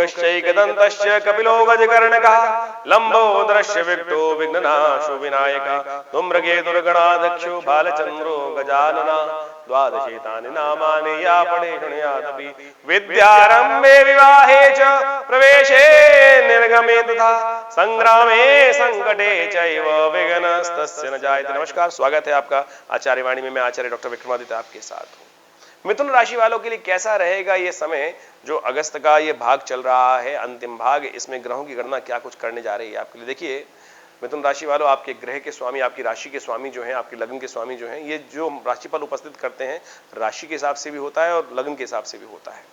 शंखश्चैकदन्तश्च कपिलो गजकर्णकः लंबो दृश्य विक्टो विघ्ननाशो विनायकः धूम्रकेतुर्गणाध्यक्षो बालचंद्रो गजानना द्वादशेतानि नामानि या पठे शृणुयादपि विद्यारंभे विवाहे च प्रवेशे निर्गमे तथा संग्रामे संकटे चैव विघ्नस्तस्य न जायते। नमस्कार, स्वागत है आपका आचार्य वाणी में। मैं आचार्य डॉक्टर विक्रमादित्य आपके साथ हूँ। मिथुन राशि वालों के लिए कैसा रहेगा ये समय, जो अगस्त का ये भाग चल रहा है, अंतिम भाग, इसमें ग्रहों की गणना क्या कुछ करने जा रही है आपके लिए। देखिए मिथुन राशि वालों, आपके ग्रह के स्वामी, आपकी राशि के स्वामी जो हैं, आपके लग्न के स्वामी जो हैं, ये जो राशिफल उपस्थित करते हैं राशि के हिसाब से भी होता है और लग्न के हिसाब से भी होता है।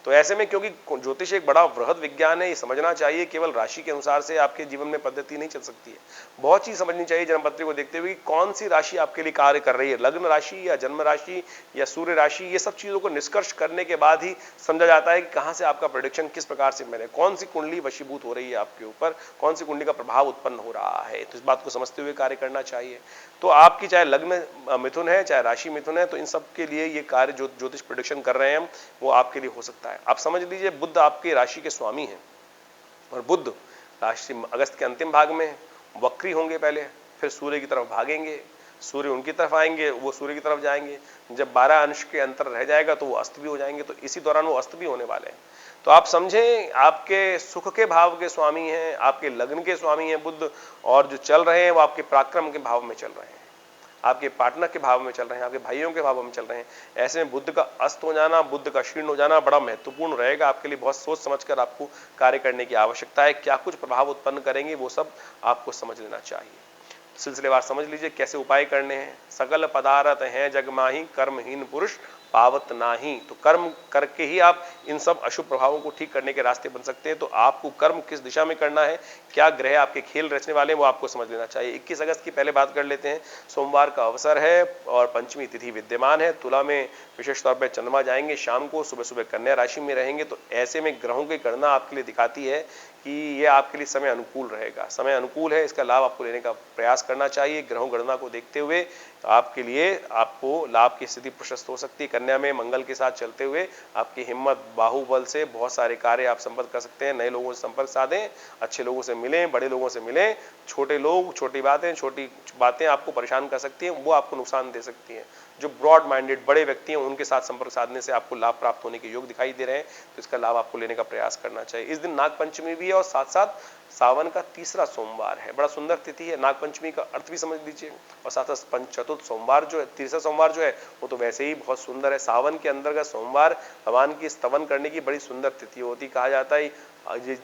तो ऐसे में, क्योंकि ज्योतिष एक बड़ा वृहद विज्ञान है, ये समझना चाहिए केवल राशि के अनुसार से आपके जीवन में पद्धति नहीं चल सकती है। बहुत चीज समझनी चाहिए जन्मपत्री को देखते हुए कि कौन सी राशि आपके लिए कार्य कर रही है, लग्न राशि या जन्म राशि या सूर्य राशि। ये सब चीजों को निष्कर्ष करने के बाद ही समझा जाता है कि कहां से आपका प्रेडिक्शन किस प्रकार से बने, कौन सी कुंडली वशीभूत हो रही है आपके ऊपर, कौन सी कुंडली का प्रभाव उत्पन्न हो रहा है। तो इस बात को समझते हुए कार्य करना चाहिए। तो आपकी चाहे लग्न मिथुन है, चाहे राशि मिथुन है, तो इन सब के लिए ये कार्य जो ज्योतिष प्रेडिक्शन कर रहे हैं वो आपके लिए हो सकता है। आप समझ लीजिए, बुध आपके राशि के स्वामी हैं और बुध राशि अगस्त के अंतिम भाग में वक्री होंगे, पहले फिर सूर्य की तरफ भागेंगे, सूर्य उनकी तरफ आएंगे, वो सूर्य की तरफ जाएंगे। जब 12 अंश के अंतर रह जाएगा तो वो अस्त भी हो जाएंगे, तो इसी दौरान वो अस्त भी होने वाले हैं। तो आप समझें, आपके सुख के भाव के स्वामी हैं, आपके लग्न के स्वामी हैं बुध, और जो चल रहे हैं वो आपके पराक्रम के भाव में चल रहे हैं, आपके पार्टनर के भाव में चल रहे हैं, आपके भाइयों के भाव में चल रहे हैं। ऐसे में बुध का अस्त हो जाना, बुध का क्षीण हो जाना बड़ा महत्वपूर्ण रहेगा आपके लिए। बहुत सोच समझकर आपको कार्य करने की आवश्यकता है। क्या कुछ प्रभाव उत्पन्न करेंगे वो सब आपको समझ लेना चाहिए। सिलसिलेवार समझ लीजिए कैसे उपाय करने हैं। सकल पदार्थ हैं जग माही, कर्महीन पुरुष पावत नाही। तो कर्म करके ही आप इन सब अशुभ प्रभावों को ठीक करने के रास्ते बन सकते हैं। तो आपको कर्म किस दिशा में करना है, क्या ग्रह आपके खेल रचने वाले हैं, वो आपको समझ लेना चाहिए। 21 अगस्त की पहले बात कर लेते हैं। सोमवार का अवसर है और पंचमी तिथि विद्यमान है। तुला में विशेष तौर पर चंद्रमा जाएंगे शाम को, सुबह सुबह कन्या राशि में रहेंगे। तो ऐसे में ग्रहों की गणना आपके लिए दिखाती है कि ये आपके लिए समय अनुकूल रहेगा। समय अनुकूल है, इसका लाभ आपको लेने का प्रयास करना चाहिए। ग्रहों गणना को देखते हुए आपके लिए आपको लाभ की स्थिति प्रशस्त हो सकती है। कन्या में मंगल के साथ चलते हुए आपकी हिम्मत, बाहुबल से बहुत सारे कार्य आप संपन्न कर सकते हैं। नए लोगों से संपर्क साधें, अच्छे लोगों से मिलें, बड़े लोगों से मिलें। छोटे लोग, छोटी बातें आपको परेशान कर सकती हैं, वो आपको नुकसान दे सकती हैं। जो ब्रॉड माइंडेड बड़े व्यक्ति हैं उनके साथ संपर्क साधने से आपको लाभ प्राप्त होने के योग दिखाई दे रहे हैं। तो इसका लाभ आपको लेने का प्रयास करना चाहिए। इस दिन नागपंचमी भी है और साथ साथ सावन का तीसरा सोमवार है। बड़ा सुंदर तिथि है। नागपंचमी का अर्थ भी समझ लीजिए, और साथ साथ चतुर्थ सोमवार जो है, तीसरा सोमवार जो है, वो तो वैसे ही बहुत सुंदर है। सावन के अंदर का सोमवार भगवान की स्तवन करने की बड़ी सुंदर तिथि होती। कहा जाता है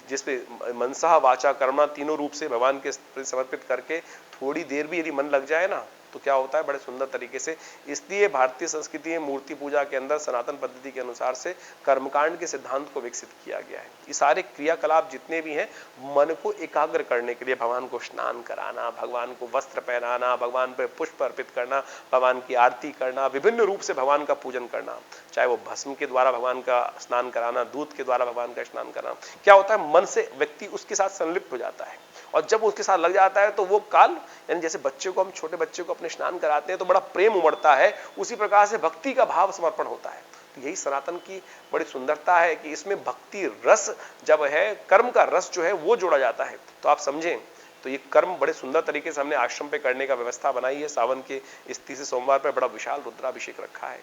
जिसपे मनसा वाचा कर्मा तीनों रूप से भगवान के समर्पित करके थोड़ी देर भी यदि मन लग जाए ना, तो क्या होता है, बड़े सुंदर तरीके से। इसलिए भारतीय संस्कृति में मूर्ति पूजा के अंदर सनातन पद्धति के अनुसार से कर्मकांड के सिद्धांत को विकसित किया गया है। ये सारे क्रियाकलाप जितने भी हैं, मन को एकाग्र करने के लिए, भगवान को स्नान कराना, भगवान को वस्त्र पहनाना, भगवान पर पुष्प अर्पित करना, भगवान की आरती करना, विभिन्न रूप से भगवान का पूजन करना, चाहे वो भस्म के द्वारा भगवान का स्नान कराना, दूध के द्वारा भगवान का स्नान कराना। क्या होता है, मन से व्यक्ति उसके साथ संलिप्त हो जाता है, और जब उसके साथ लग जाता है तो वो काल, यानी जैसे बच्चे को, हम छोटे बच्चे को अपने स्नान कराते हैं तो बड़ा प्रेम उमड़ता है, उसी प्रकार से भक्ति का भाव समर्पण होता है। तो यही सनातन की बड़ी सुंदरता है कि इसमें भक्ति रस जब है, कर्म का रस जो है वो जोड़ा जाता है। तो आप समझें, तो ये कर्म बड़े सुंदर तरीके से हमने आश्रम पे करने का व्यवस्था बनाई है। सावन के इस तीसरे सोमवार पर बड़ा विशाल रुद्राभिषेक रखा है।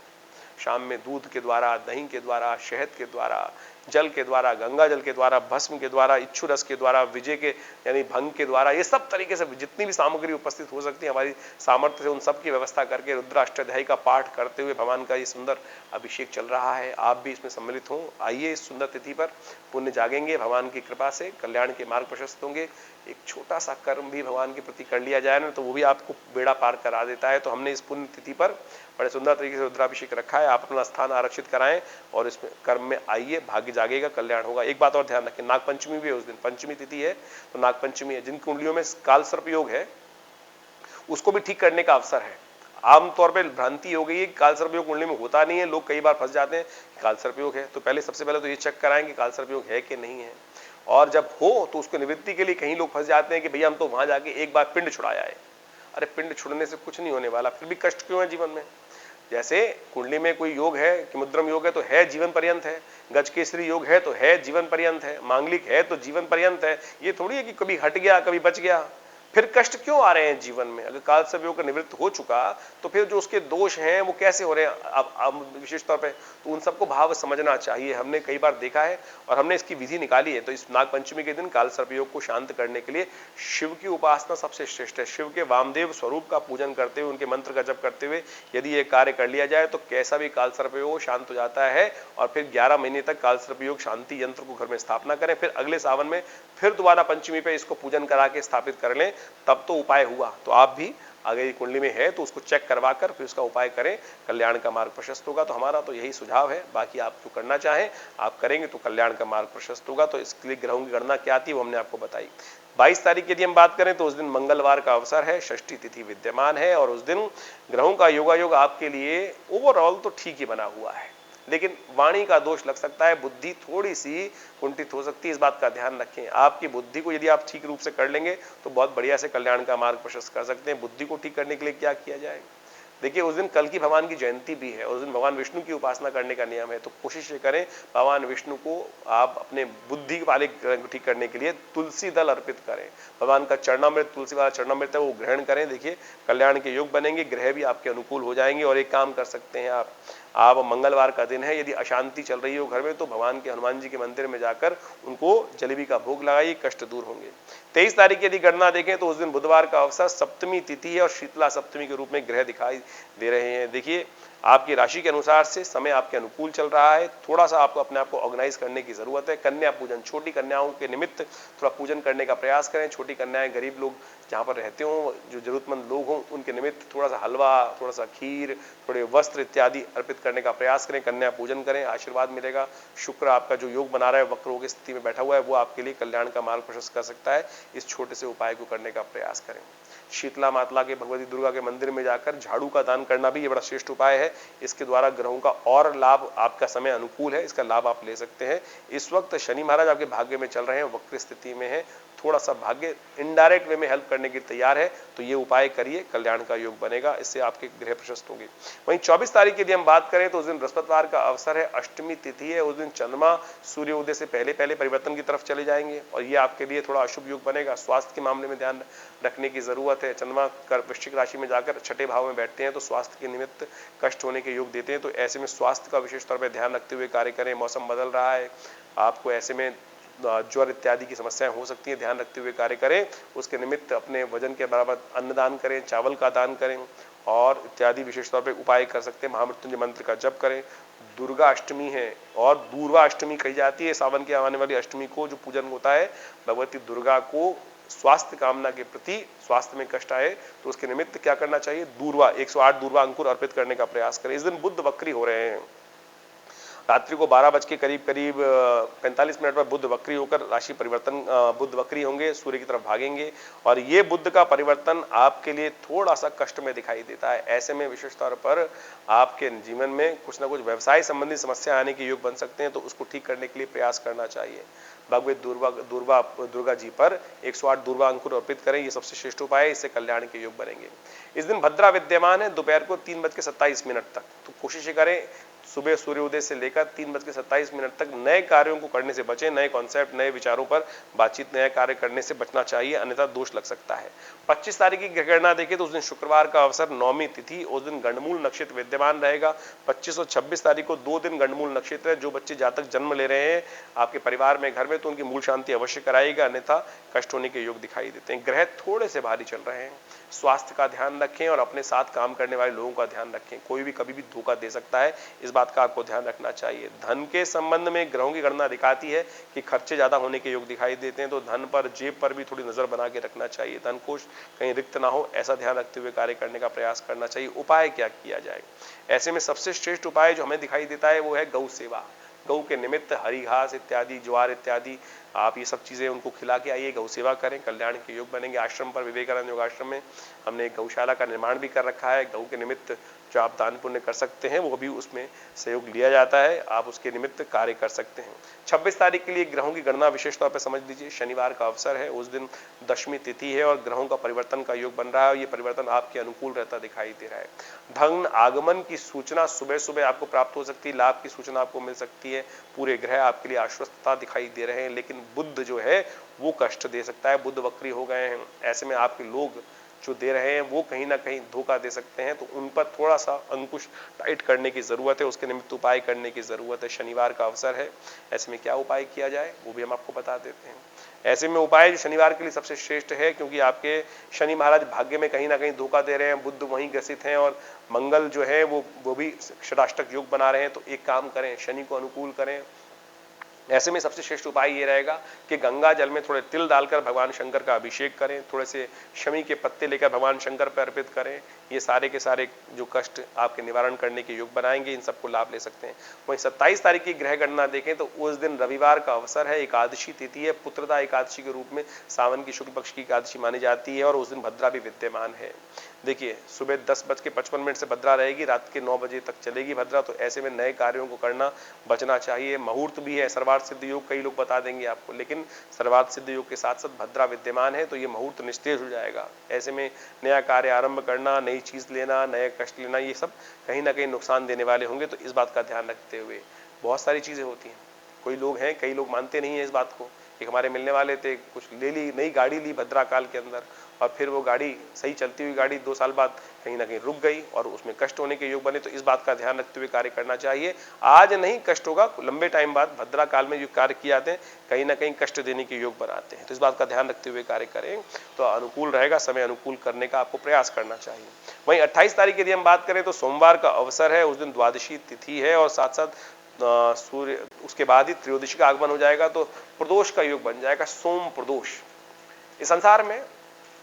शाम में दूध के द्वारा, दही के द्वारा, शहद के द्वारा, जल के द्वारा, गंगा जल के द्वारा, भस्म के द्वारा, इच्छु रस के द्वारा, विजय के यानी भंग के द्वारा, ये सब तरीके से जितनी भी सामग्री उपस्थित हो सकती है हमारी सामर्थ्य से, उन सब की व्यवस्था करके रुद्राष्टाध्यायी का पाठ करते हुए भगवान का ये सुंदर अभिषेक चल रहा है। आप भी इसमें सम्मिलित हों। आइए इस सुंदर तिथि पर पुण्य जागेंगे, भगवान की कृपा से कल्याण के मार्ग प्रशस्त होंगे। एक छोटा सा कर्म भी भगवान के प्रति कर लिया जाए ना, तो वो भी आपको बेड़ा पार करा देता है। तो हमने इस पुण्य तिथि पर बड़े सुंदर तरीके से रुद्राभिषेक रखा है। आप अपना स्थान आरक्षित कराएं और इसमें कर्म में आइए, भाग्य जागेगा, कल्याण होगा। एक बात और ध्यान रखें, नागपंचमी भी है उस दिन, पंचमी तिथि है तो नागपंचमी है। जिन कुंडलियों में काल सर्प योग है उसको भी ठीक करने का अवसर है। आमतौर पर भ्रांति हो गई है कि काल सर्प योग कुंडली में होता नहीं है, लोग कई बार फंस जाते हैं कि काल सर्प योग है। तो पहले सबसे पहले तो ये चेक कराएं कि काल सर्प योग है कि नहीं है, और जब हो तो उसको निवृत्ति के लिए कहीं लोग फंस जाते हैं कि भैया हम तो वहां जाके एक बार पिंड छुड़ाया है। अरे पिंड छुड़ने से कुछ नहीं होने वाला, फिर भी कष्ट क्यों है जीवन में। जैसे कुंडली में कोई योग है कि मुद्रम योग है तो है जीवन पर्यंत है, गज केसरी योग है तो है जीवन पर्यंत है, मांगलिक है तो जीवन पर्यंत है। ये थोड़ी है कि कभी हट गया कभी बच गया। फिर कष्ट क्यों आ रहे हैं जीवन में? अगर काल सर्प योग का निवृत्त हो चुका तो फिर जो उसके दोष हैं वो कैसे हो रहे हैं अब विशेष तौर पे, तो उन सबको भाव समझना चाहिए। हमने कई बार देखा है और हमने इसकी विधि निकाली है। तो इस नाग पंचमी के दिन काल सर्प योग को शांत करने के लिए शिव की उपासना सबसे श्रेष्ठ है। शिव के वामदेव स्वरूप का पूजन करते हुए, उनके मंत्र का जप करते हुए यदि ये कार्य कर लिया जाए तो कैसा भी काल सर्प योग शांत हो जाता है। और फिर 11 महीने तक काल सर्प योग शांति यंत्र को घर में स्थापना करें, फिर अगले सावन में फिर दोबारा पंचमी पे इसको पूजन करा के स्थापित कर लें, तब तो उपाय हुआ। तो आप भी अगर कुंडली में है तो उसको चेक करवा कर फिर उसका उपाय करें, कल्याण का मार्ग प्रशस्त होगा। तो हमारा तो यही सुझाव है। बाकी आप जो करना चाहें आप करेंगे तो कल्याण का मार्ग प्रशस्त होगा। तो इसके लिए ग्रहों की गणना क्या आती है वो हमने आपको बताई। 22 तारीख की यदि हम बात करें तो उस दिन मंगलवार का अवसर है, षष्ठी तिथि विद्यमान है और उस दिन ग्रहों का योगायोग आपके लिए ओवरऑल तो ठीक ही बना हुआ है, लेकिन वाणी का दोष लग सकता है, बुद्धि थोड़ी सी कुंठित हो सकती है। इस बात का ध्यान रखें। आपकी बुद्धि को यदि आप ठीक रूप से कर लेंगे तो बहुत बढ़िया से कल्याण का मार्ग प्रशस्त कर सकते हैं। बुद्धि को ठीक करने के लिए क्या किया जाए? देखिए उस दिन कल की भगवान की जयंती भी है, उस दिन भगवान विष्णु की उपासना करने का नियम है। तो कोशिश ये करें भगवान विष्णु को आप अपने बुद्धि वाले ठीक करने के लिए तुलसी दल अर्पित करें। भगवान का चरणामृत, तुलसी वाला चरणामृत है वो ग्रहण करें। देखिए कल्याण के योग बनेंगे, ग्रह भी आपके अनुकूल हो जाएंगे। और एक काम कर सकते हैं आप मंगलवार का दिन है, यदि अशांति चल रही हो घर में तो भगवान के हनुमान जी के मंदिर में जाकर उनको जलेबी का भोग लगाइए, कष्ट दूर होंगे। 23 तारीख यदि गणना देखें तो उस दिन बुधवार का अवसर, सप्तमी तिथि है और शीतला सप्तमी के रूप में ग्रह दिखाई दे रहे हैं। देखिए आपकी राशि के अनुसार से समय आपके अनुकूल चल रहा है। थोड़ा सा आपको अपने आप को ऑर्गेनाइज करने की जरूरत है। कन्या पूजन, छोटी कन्याओं के निमित्त थोड़ा पूजन करने का प्रयास करें। छोटी कन्याएं, गरीब लोग जहाँ पर रहते हों, जो जरूरतमंद लोग हों, उनके निमित्त थोड़ा सा हलवा, थोड़ा सा खीर, थोड़े वस्त्र इत्यादि अर्पित करने का प्रयास करें। कन्या पूजन करें, आशीर्वाद मिलेगा। शुक्र आपका जो योग बना रहा है, वक्र की स्थिति में बैठा हुआ है, वो आपके लिए कल्याण का मार्ग प्रशस्त कर सकता है। इस छोटे से उपाय को करने का प्रयास करें। शीतला माता के, भगवती दुर्गा के मंदिर में जाकर झाड़ू का दान करना भी ये बड़ा श्रेष्ठ उपाय है। इसके द्वारा ग्रहों का और लाभ, आपका समय अनुकूल है, इसका लाभ आप ले सकते हैं। इस वक्त शनि महाराज आपके भाग्य में चल रहे हैं, वक्र स्थिति में है, थोड़ा सा भाग्य इनडायरेक्ट वे में हेल्प करने के तैयार है। तो ये उपाय करिए, कल्याण का योग बनेगा, इससे आपके ग्रह प्रशस्त होंगे। वहीं 24 तारीख की यदि हम बात करें तो उस दिन बृहस्पतिवार का अवसर है, अष्टमी तिथि है। उस दिन चंद्रमा सूर्य उदय से पहले पहले परिवर्तन की तरफ चले जाएंगे और ये आपके लिए थोड़ा अशुभ योग बनेगा। स्वास्थ्य के मामले में ध्यान रखने की जरूरत है। चंद्रमा वृश्चिक राशि में जाकर छठे भाव में बैठते हैं तो स्वास्थ्य के निमित्त कष्ट होने के योग देते हैं। तो ऐसे में स्वास्थ्य का विशेष तौर पर ध्यान रखते हुए कार्य करें। मौसम बदल रहा है, आपको ऐसे में ज्वर इत्यादि की समस्याएं हो सकती है, ध्यान रखते हुए कार्य करें। उसके निमित्त अपने वजन के बराबर अन्न दान करें, चावल का दान करें और इत्यादि विशेष तौर पे उपाय कर सकते हैं। महामृत्युंजय मंत्र का जप करें। दुर्गा अष्टमी है और दूर्वा अष्टमी कही जाती है। सावन की आने वाली अष्टमी को जो पूजन होता है भगवती दुर्गा को स्वास्थ्य कामना के प्रति, स्वास्थ्य में कष्ट आए तो उसके निमित्त क्या करना चाहिए? दूर्वा 108 दूर्वा अंकुर अर्पित करने का प्रयास करें। इस दिन बुध वक्री हो रहे हैं। रात्रि को 12 बज के करीब 45 मिनट पर बुध वक्री होकर राशि परिवर्तन, बुध वक्री होंगे, सूर्य की तरफ भागेंगे और ये बुध का परिवर्तन आपके लिए थोड़ा सा कष्ट में दिखाई देता है। ऐसे में विशेष तौर पर आपके जीवन में कुछ ना कुछ व्यवसाय संबंधी समस्या आने के योग बन सकते हैं, तो उसको ठीक करने के लिए प्रयास करना चाहिए। भगवत दुर्गा जी पर 108 दुर्वा अंकुर अर्पित करें, ये सबसे श्रेष्ठ उपाय है, इससे कल्याण के योग बनेंगे। इस दिन भद्रा विद्यमान है दोपहर को 3:27 तक। तो कोशिश करें सुबह सूर्योदय से लेकर 3:27 तक नए कार्यों को करने से बचें। नए कॉन्सेप्ट, नए विचारों पर बातचीत, नए कार्य करने से बचना चाहिए, अन्यथा दोष लग सकता है। 25 तारीख की गणना देखें तो उस दिन शुक्रवार का अवसर, नौमी तिथि, उस दिन गंडमूल नक्षत्र विद्यमान रहेगा। 25 और 26 तारीख को 2 दिन गंडमूल नक्षत्र है। जो बच्चे जातक जन्म ले रहे हैं आपके परिवार में, घर में, तो उनकी मूल शांति अवश्य कराएगा, अन्यथा कष्ट होने के योग दिखाई देते हैं। ग्रह थोड़े से भारी चल रहे हैं, स्वास्थ्य का ध्यान रखें और अपने साथ काम करने वाले लोगों का ध्यान रखें। कोई भी कभी भी धोखा दे सकता है, इस बात का आपको ध्यान रखना चाहिए। धन के संबंध में ग्रहों की गणना दिखाती है कि खर्चे ज्यादा होने के योग दिखाई देते हैं, तो धन पर, जेब पर भी थोड़ी नजर बना के रखना चाहिए। धन कोष कहीं रिक्त ना हो, ऐसा ध्यान रखते हुए कार्य करने का प्रयास करना चाहिए। उपाय क्या किया जाए? ऐसे में सबसे श्रेष्ठ उपाय जो हमें दिखाई देता है वो है गौ सेवा। गौ के निमित्त हरी घास इत्यादि, ज्वार इत्यादि आप ये सब चीजें उनको खिला के आइए, गौ सेवा करें, कल्याण के योग बनेंगे। आश्रम पर, विवेकानंद योगाश्रम में हमने एक गौशाला का निर्माण भी कर रखा है। गौ के निमित्त जो आप दान पुण्य कर सकते हैं वो भी उसमें सहयोग लिया जाता है, आप उसके निमित्त कार्य कर सकते हैं। 26 तारीख के लिए ग्रहों की गणना विशेष तौर पर समझ लीजिए। शनिवार का अवसर है, उस दिन दशमी तिथि है और ग्रहों का परिवर्तन का योग बन रहा है और ये परिवर्तन आपके अनुकूल रहता दिखाई दे रहा है। धन आगमन की सूचना सुबह सुबह आपको प्राप्त हो सकती है, लाभ की सूचना आपको मिल सकती है। पूरे ग्रह आपके लिए आश्वस्तता दिखाई दे रहे हैं, लेकिन बुध जो है वो कष्ट दे सकता है। बुध वक्री हो गए हैं, ऐसे में आपके लोग जो दे रहे हैं वो कहीं ना कहीं धोखा दे सकते हैं, तो उन पर थोड़ा सा अंकुश टाइट करने की जरूरत है, उसके निमित्त उपाय करने की जरूरत है। शनिवार का अवसर है, ऐसे में क्या उपाय किया जाए वो भी हम आपको बता देते हैं। ऐसे में उपाय जो शनिवार के लिए सबसे श्रेष्ठ है, क्योंकि आपके शनि महाराज भाग्य में कहीं ना कहीं धोखा दे रहे हैं, बुध वहीं ग्रसित हैं और मंगल जो है वो भी षडाष्टक योग बना रहे हैं। तो एक काम करें, शनि को अनुकूल करें। ऐसे में सबसे श्रेष्ठ उपाय ये रहेगा कि गंगा जल में थोड़े तिल डालकर भगवान शंकर का अभिषेक करें, थोड़े से शमी के पत्ते लेकर भगवान शंकर पर अर्पित करें। ये सारे के सारे जो कष्ट आपके निवारण करने के योग बनाएंगे, इन सबको लाभ ले सकते हैं। वहीं 27 तारीख की ग्रह गणना देखें तो उस दिन रविवार का अवसर है, एकादशी तिथि है, पुत्रदा एकादशी के रूप में सावन की शुक्ल पक्ष की एकादशी मानी जाती है और उस दिन भद्रा भी विद्यमान है। देखिए, सुबह 10:55 से भद्रा रहेगी, रात के 9 बजे तक चलेगी भद्रा। तो ऐसे में नए कार्यों को करना बचना चाहिए। मुहूर्त भी है, सर्वार्थ सिद्ध योग कई लोग बता देंगे आपको, लेकिन सर्वार्थ सिद्ध योग के साथ साथ भद्रा विद्यमान है, तो ये मुहूर्त निस्तेज हो जाएगा। ऐसे में नया कार्य आरंभ करना, नई चीज लेना, नए कष्ट लेना, ये सब कहीं ना कहीं नुकसान देने वाले होंगे। तो इस बात का ध्यान रखते हुए बहुत सारी चीजें होती हैं। कोई लोग हैं, कई लोग मानते नहीं है इस बात को। एक हमारे मिलने वाले थे, कुछ ले ली, नई गाड़ी ली भद्रा काल के अंदर, और फिर वो गाड़ी, सही चलती हुई गाड़ी 2 साल बाद कहीं ना कहीं रुक गई और उसमें कष्ट होने के योग बने। तो इस बात का ध्यान रखते हुए कार्य करना चाहिए। आज नहीं कष्ट होगा, लंबे टाइम बाद भद्रा काल में जो कार्य किए जाते हैं कहीं ना कहीं कष्ट देने के योग बनाते हैं। तो इस बात का ध्यान रखते हुए कार्य करें तो अनुकूल रहेगा। समय अनुकूल करने का आपको प्रयास करना चाहिए। वहीं 28 तारीख यदि हम बात करें तो सोमवार का अवसर है, उस दिन द्वादशी तिथि है और साथ साथ सूर्य, उसके बाद ही त्रयोदशी का आगमन हो जाएगा, तो प्रदोष का योग बन जाएगा, सोम प्रदोष। इस संसार में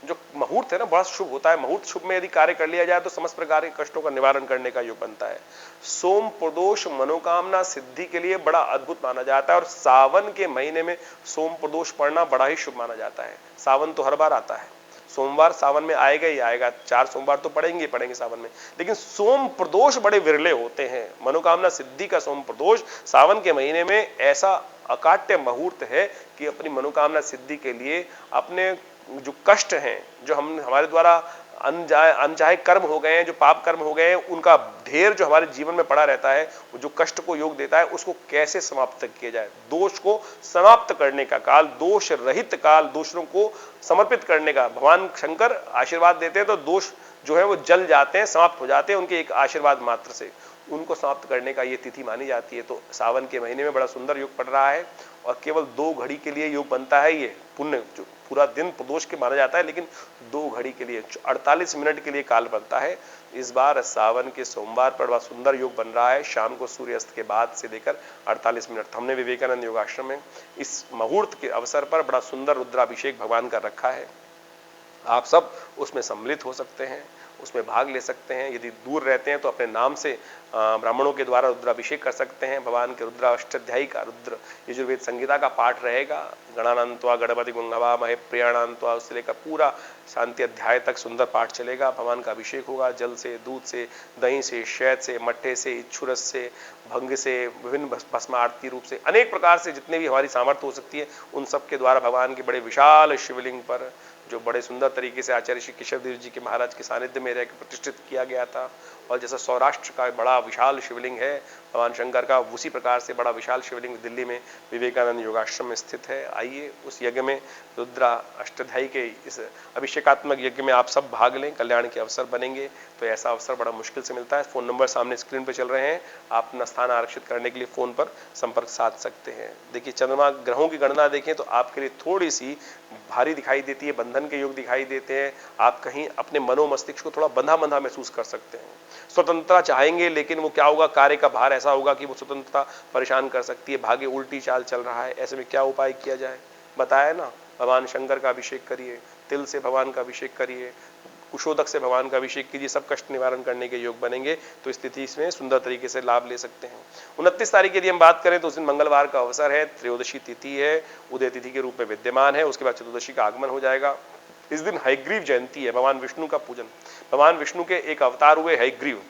जो मुहूर्त है ना, बड़ा शुभ होता है। मुहूर्त शुभ में यदि कार्य कर लिया जाए तो समस्त प्रकार के कष्टों का निवारण करने का योग बनता है। सोम प्रदोष मनोकामना सिद्धि के लिए बड़ा अद्भुत माना जाता है और सावन के महीने में सोम प्रदोष पढ़ना बड़ा ही शुभ माना जाता है। सावन तो हर बार आता है, सोमवार सावन में आएगा ही आएगा, 4 सोमवार तो पड़ेंगे सावन में, लेकिन सोम प्रदोष बड़े विरले होते हैं। मनोकामना सिद्धि का सोम प्रदोष सावन के महीने में ऐसा अकाट्य मुहूर्त है कि अपनी मनोकामना सिद्धि के लिए अपने जो कष्ट हैं, जो हमारे द्वारा अनचाहे कर्म हो गए हैं, जो पाप कर्म हो गए हैं, उनका ढेर जो हमारे जीवन में पड़ा रहता है, जो कष्ट को योग देता है, उसको कैसे समाप्त किया जाए। दोष को समाप्त करने का काल, दोष रहित काल, दोषों को समर्पित करने का भगवान शंकर आशीर्वाद देते हैं, तो दोष जो है वो जल जाते हैं, समाप्त हो जाते हैं उनके एक आशीर्वाद मात्र से। उनको समाप्त करने का ये तिथि मानी जाती है। तो सावन के महीने में बड़ा सुंदर योग पड़ रहा है और केवल 2 घड़ी के लिए योग बनता है। ये पुण्य जो पूरा दिन प्रदोष के माना जाता है, लेकिन 2 घड़ी के लिए 48 मिनट के लिए काल बनता है। इस बार सावन के सोमवार पर बड़ा सुंदर योग बन रहा है, शाम को सूर्यास्त के बाद से लेकर 48 मिनट। हमने विवेकानंद योगाश्रम में इस मुहूर्त के अवसर पर बड़ा सुंदर रुद्राभिषेक भगवान का रखा है। आप सब उसमें सम्मिलित हो सकते हैं, उसमें भाग ले सकते हैं। यदि दूर रहते हैं तो अपने नाम से ब्राह्मणों के द्वारा रुद्राभिषेक कर सकते हैं। भगवान के रुद्राष्टाध्यायी का, रुद्र यजुर्वेद संहिता का पाठ रहेगा। गणानान्त्वा गणपति गुंगवा महे प्रियाणान्त्वा, उससे लेकर पूरा शांति अध्याय तक सुंदर पाठ चलेगा। भगवान का अभिषेक होगा जल से, दूध से, दही से, शहद से, मट्ठे से, इच्छुरस से, भंग से, विभिन्न भस्म आरती रूप से, अनेक प्रकार से जितने भी हमारी सामर्थ्य हो सकती है उन सब के द्वारा भगवान के बड़े विशाल शिवलिंग पर, जो बड़े सुंदर तरीके से आचार्य श्री केशवदेव जी के महाराज के सानिध्य में रहकर प्रतिष्ठित किया गया था। और जैसा सौराष्ट्र का बड़ा विशाल शिवलिंग है भगवान शंकर का, उसी प्रकार से बड़ा विशाल शिवलिंग दिल्ली में विवेकानंद योगाश्रम में स्थित है। आइए उस यज्ञ में, रुद्रा अष्टाध्यायी के इस अभिषेकात्मक यज्ञ में आप सब भाग लें, कल्याण के अवसर बनेंगे। तो ऐसा अवसर बड़ा मुश्किल से मिलता है। फोन नंबर सामने स्क्रीन पर चल रहे हैं, आप अपना स्थान आरक्षित करने के लिए फोन पर संपर्क साध सकते हैं। देखिए, चंद्रमा ग्रहों की गणना देखें तो आपके लिए थोड़ी सी भारी दिखाई देती है, बंधन के योग दिखाई देते हैं। आप कहीं अपने मनो मस्तिष्क को थोड़ा बंधा बंधा महसूस कर सकते हैं। स्वतंत्रता चाहेंगे, लेकिन वो क्या होगा, कार्य का भार ऐसा होगा कि वो स्वतंत्रता परेशान कर सकती है। भाग्य उल्टी चाल चल रहा है, ऐसे में क्या उपाय किया जाए, बताया ना, भगवान शंकर का अभिषेक करिए, तिल से भगवान का अभिषेक करिए, कुशोदक से भगवान का अभिषेक कीजिए, सब कष्ट निवारण करने के योग बनेंगे। तो इस तिथि में सुंदर तरीके से लाभ ले सकते हैं। 29 तारीख यदि हम बात करें तो उस दिन मंगलवार का अवसर है, त्रयोदशी तिथि है, उदय तिथि के रूप में विद्यमान है। उसके बाद चतुर्दशी का आगमन हो जाएगा। इस दिन हयग्रीव जयंती है, भगवान विष्णु का पूजन, भगवान विष्णु के एक अवतार हुए हयग्रीव,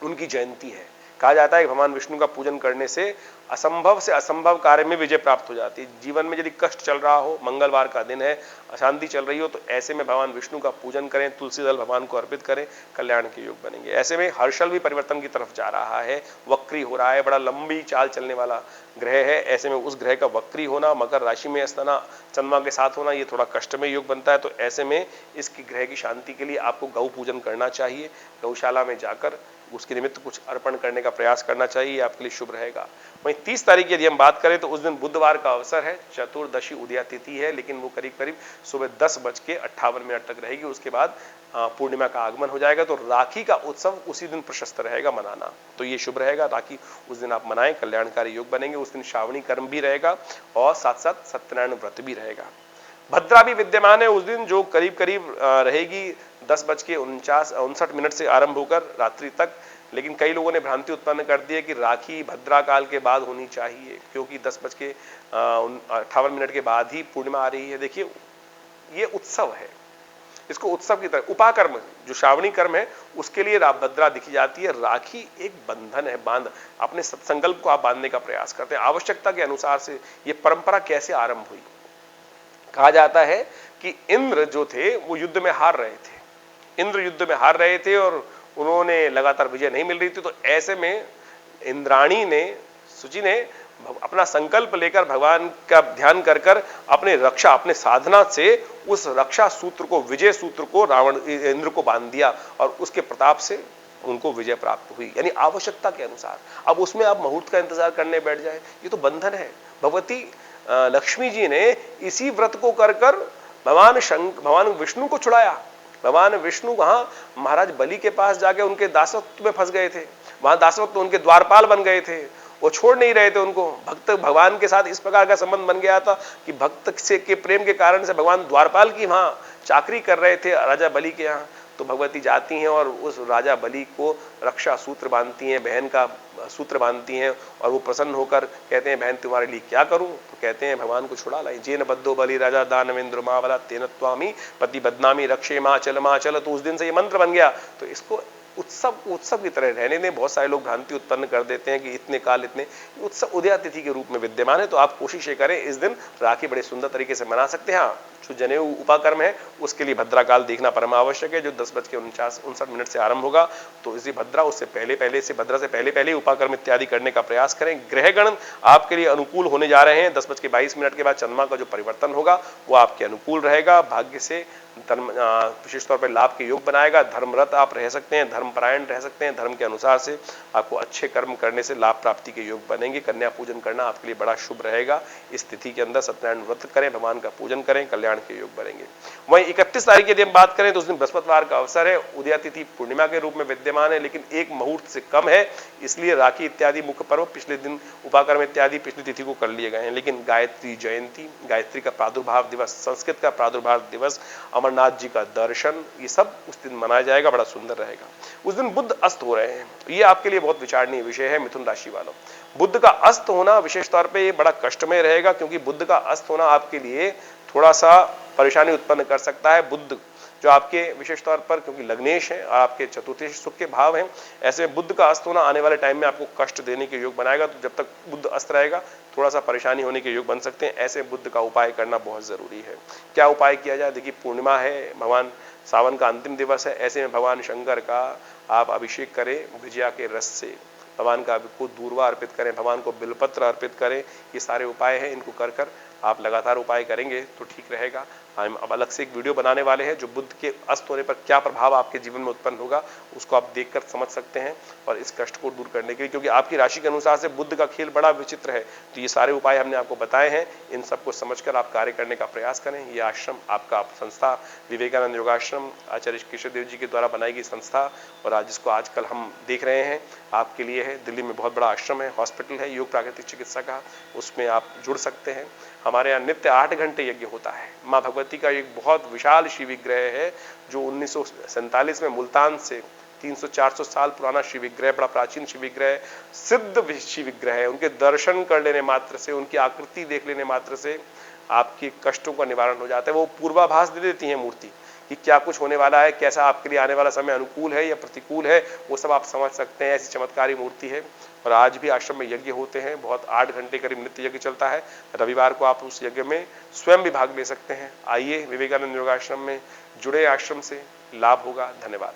उनकी जयंती है। कहा जाता है कि भगवान विष्णु का पूजन करने से असंभव कार्य में विजय प्राप्त हो जाती है। जीवन में यदि कष्ट चल रहा हो, मंगलवार का दिन है, अशांति चल रही हो, तो ऐसे में भगवान विष्णु का पूजन करें, तुलसी दल भगवान को अर्पित करें, कल्याण के योग बनेंगे। ऐसे में हर्षल भी परिवर्तन की तरफ जा रहा है, वक्री हो रहा है, बड़ा लंबी चाल चलने वाला ग्रह है। ऐसे में उस ग्रह का वक्री होना, मकर राशि में स्थित चंद्रमा के साथ होना, ये थोड़ा कष्टमय योग बनता है। तो ऐसे में इसकी ग्रह की शांति के लिए आपको गौ पूजन करना चाहिए, गौशाला में जाकर उसके निमित्त कुछ अर्पण करने का प्रयास करना चाहिए, आपके लिए शुभ रहेगा। वहीं 30 तारीख यदि हम बात करें तो उस दिन बुधवार का अवसर है, चतुर्दशी उदया तिथि है, लेकिन वो करीब करीब सुबह 10:58 तक रहेगी। उसके बाद पूर्णिमा का आगमन हो जाएगा। तो राखी का उत्सव उसी दिन प्रशस्त रहेगा मनाना, तो ये शुभ रहेगा। राखी उस दिन आप मनाएं, कल्याणकारी योग बनेंगे। उस दिन श्रावणी कर्म भी रहेगा और साथ साथ सत्यनारायण व्रत भी रहेगा। भद्रा भी विद्यमान है उस दिन, जो करीब करीब रहेगी 10:59 से आरंभ होकर रात्रि तक। लेकिन कई लोगों ने भ्रांति उत्पन्न कर दी है कि राखी भद्रा काल के बाद होनी चाहिए, क्योंकि 10:58 के बाद ही पूर्णिमा आ रही है। देखिए, ये उत्सव है, इसको उत्सव की तरह, उपाकर्म जो श्रावणी कर्म है उसके लिए भद्रा दिखी जाती है। राखी एक बंधन है, बांध अपने सत्संकल्प को आप बांधने का प्रयास करते हैं। आवश्यकता के अनुसार से ये परंपरा कैसे आरंभ हुई, कहा जाता है कि इंद्र जो थे वो युद्ध में हार रहे थे, इंद्र युद्ध में हार रहे थे और उन्होंने लगातार विजय नहीं मिल रही थी। तो ऐसे में इंद्राणी ने, सुचि ने अपना संकल्प लेकर भगवान का ध्यान कर कर अपने रक्षा, अपने साधना से उस रक्षा सूत्र को, विजय सूत्र को रावण इंद्र को बांध दिया और उसके प्रताप से उनको विजय प्राप्त हुई, यानी आवश्यकता के अनुसार। अब उसमें आप मुहूर्त का इंतजार करने बैठ जाए, ये तो बंधन है। भगवती लक्ष्मी जी ने इसी व्रत को कर कर भगवान विष्णु को छुड़ाया। भगवान विष्णु वहां महाराज बलि के पास जाके उनके दासत्व में फंस गए थे, वहां दासत्व उनके द्वारपाल बन गए थे, वो छोड़ नहीं रहे थे उनको। भक्त भगवान के साथ इस प्रकार का संबंध बन गया था कि भक्त से के प्रेम के कारण से भगवान द्वारपाल की वहां चाकरी कर रहे थे राजा बलि के यहाँ। तो भगवती जाती हैं और उस राजा बलि को रक्षा सूत्र बांधती हैं, बहन का सूत्र बांधती हैं, और वो प्रसन्न होकर कहते हैं, बहन तुम्हारे लिए क्या करूं? तो कहते हैं, भगवान को छुड़ा लाई। जेन बद्धो बलि राजा दानवेंद्र मावला तेन त्वामी पति बदनामी रक्षे माचल माचल। तो उस दिन से ये मंत्र बन गया। तो इसको उत्सव की तरह रहने दें। बहुत सारे लोग भ्रांति उत्पन्न कर देते हैं कि इतने काल, इतने उत्सव उदया तिथि के रूप में विद्यमान है। तो आप कोशिश ये करें, इस दिन राखी बड़े सुंदर तरीके से मना सकते हैं। हाँ, जो जनेऊ उपाकर्म है उसके लिए भद्रा काल देखना परम आवश्यक है, जो 10:59 से आरंभ होगा। तो इसी भद्रा उससे पहले से भद्रा से पहले उपाकर्म इत्यादि करने का प्रयास करें। ग्रहगण आपके लिए अनुकूल होने जा रहे हैं। 10:22 के बाद चंद्रमा का जो परिवर्तन होगा वो आपके अनुकूल रहेगा। भाग्य से धर्म विशेष तौर पर लाभ के योग बनाएगा। धर्मरत आप रह सकते हैं, धर्मपरायण रह सकते हैं। धर्म के अनुसार से आपको अच्छे कर्म करने से लाभ प्राप्ति के योग बनेंगे। कन्या पूजन करना आपके लिए बड़ा शुभ रहेगा। इस तिथि के अंदर सत्यनारायण व्रत करें, भगवान का पूजन करें, कल्याण के योग बनेंगे। वहीं 31 तारीख यदि हम बात करें तो उस दिन बृहस्पतिवार का अवसर है। उदया तिथि पूर्णिमा के रूप में विद्यमान है, लेकिन एक मुहूर्त से कम है, इसलिए राखी इत्यादि मुख्य पर्व पिछले दिन, उपाकर्म इत्यादि पिछली तिथि को कर लिए गए हैं। लेकिन गायत्री जयंती, गायत्री का प्रादुर्भाव दिवस, संस्कृत का प्रादुर्भाव दिवस, अमरनाथ जी का दर्शन, ये सब उस दिन मनाया जाएगा, बड़ा सुंदर रहेगा। उस दिन बुध अस्त हो रहे हैं, ये आपके लिए बहुत विचारणीय विषय है मिथुन राशि वालों। बुध का अस्त होना विशेष तौर पे ये बड़ा कष्टमय रहेगा, क्योंकि बुध का अस्त होना आपके लिए थोड़ा सा परेशानी उत्पन्न कर सकता है। बुध जो आपके विशेष तौर पर, क्योंकि लग्नेश है और आपके चतुर्थी सुख के भाव हैं, ऐसे में बुध का अस्त होना आने वाले टाइम में आपको कष्ट देने के योग बनाएगा। तो जब तक बुध अस्त रहेगा थोड़ा सा परेशानी होने के योग बन सकते हैं। ऐसे बुध का उपाय करना बहुत जरूरी है। क्या उपाय किया जाए? देखिए, पूर्णिमा है, भगवान सावन का अंतिम दिवस है। ऐसे में भगवान शंकर का आप अभिषेक करें विजया के रस से, भगवान का को दूर्वा अर्पित करें, भगवान को बिलपत्र अर्पित करें। ये सारे उपाय हैं, इनको कर कर आप लगातार उपाय करेंगे तो ठीक रहेगा। हम अब अलग से एक वीडियो बनाने वाले हैं, जो बुध के अस्त होने पर क्या प्रभाव आपके जीवन में उत्पन्न होगा उसको आप देखकर समझ सकते हैं, और इस कष्ट को दूर करने के लिए, क्योंकि आपकी राशि के अनुसार से बुध का खेल बड़ा विचित्र है। तो ये सारे उपाय हमने आपको बताए हैं, इन सबको समझकर आप कार्य करने का प्रयास करें। ये आश्रम आपका संस्था विवेकानंद योगाश्रम आचार्य केशव देव जी के द्वारा बनाई गई संस्था, और आज जिसको आजकल हम देख रहे हैं आपके लिए है। दिल्ली में बहुत बड़ा आश्रम है, हॉस्पिटल है योग प्राकृतिक चिकित्सा का, उसमें आप जुड़ सकते हैं। हमारे यहाँ नित्य 8 घंटे यज्ञ होता है। माँ भगवती भगवती का एक बहुत विशाल शिव विग्रह है जो 1947 में मुल्तान से 300-400 साल पुराना शिव विग्रह, बड़ा प्राचीन शिव विग्रह, सिद्ध शिव विग्रह है। उनके दर्शन कर लेने मात्र से, उनकी आकृति देख लेने मात्र से आपके कष्टों का निवारण हो जाता है। वो पूर्वाभास दे देती है मूर्ति कि क्या कुछ होने वाला है, कैसा आपके लिए आने वाला समय अनुकूल है या प्रतिकूल है, वो सब आप समझ सकते हैं। ऐसी चमत्कारी मूर्ति है। और आज भी आश्रम में यज्ञ होते हैं, बहुत 8 घंटे करीब नित्य यज्ञ चलता है। रविवार को आप उस यज्ञ में स्वयं भी भाग ले सकते हैं। आइए विवेकानंद योगाश्रम में जुड़े, आश्रम से लाभ होगा। धन्यवाद।